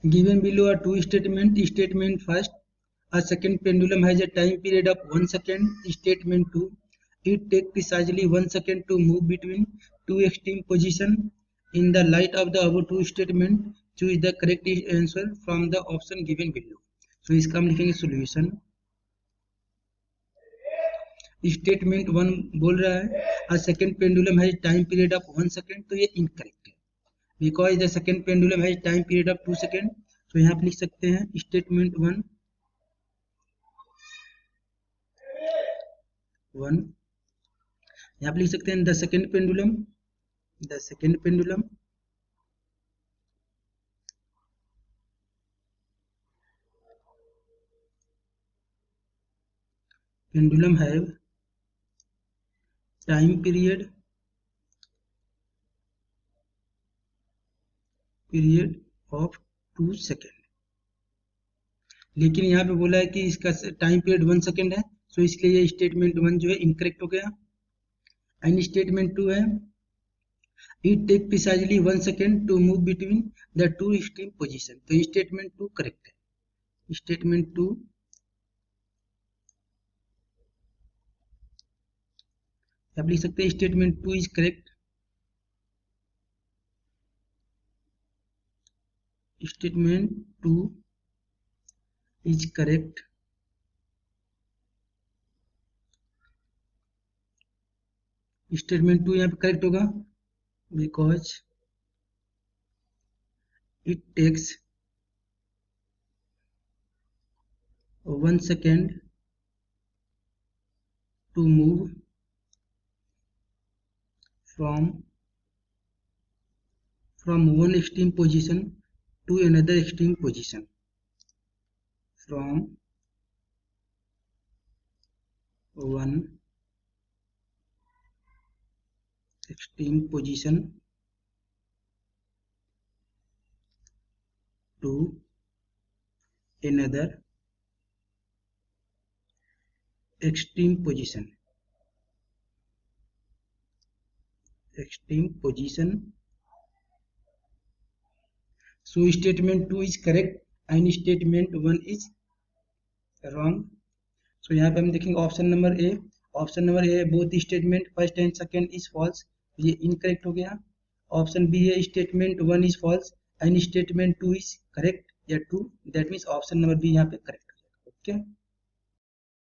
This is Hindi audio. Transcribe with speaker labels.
Speaker 1: Given below are two statement. Statement first, a second pendulum has a time period of 1 second. Statement 2, it takes precisely 1 second to move between two extreme positions. In the light of the above two statement, choose the correct answer from the option given below. So इसका हम लिखेंगे solution. स्टेटमेंट 1 बोल रहा है a second pendulum has time period of 1 second, तो ये incorrect है because the second pendulum has time period of 2 second. तो यहाँ पे लिख सकते हैं स्टेटमेंट 1 यहाँ पे लिख सकते हैं the second pendulum pendulum have time period of 2 second. लेकिन यहाँ पे बोला है कि इसका टाइम पीरियड 1 सेकेंड है, सो इसलिए ये स्टेटमेंट 1 जो है इनकरेक्ट हो गया. एंड स्टेटमेंट 2 है it take precisely 1 second to move between the two extreme position, तो स्टेटमेंट 2 करेक्ट है. स्टेटमेंट 2 आप लिख सकते हैं statement 2 is correct. Statement 2 is correct. Statement 2 यहाँ पे करेक्ट होगा because it takes 1 second to move from one extreme position to another extreme position. From one extreme position to another extreme position. So statement 2 is correct and statement 1 is wrong. So यहाँ पे हम देखेंगे option number A. Both statement first and second is false, ये इनकरेक्ट हो गया. ऑप्शन बी है statement 1 is false and statement 2 is correct या true, that means option number B यहाँ पे करेक्ट हो जाएगा. ओके.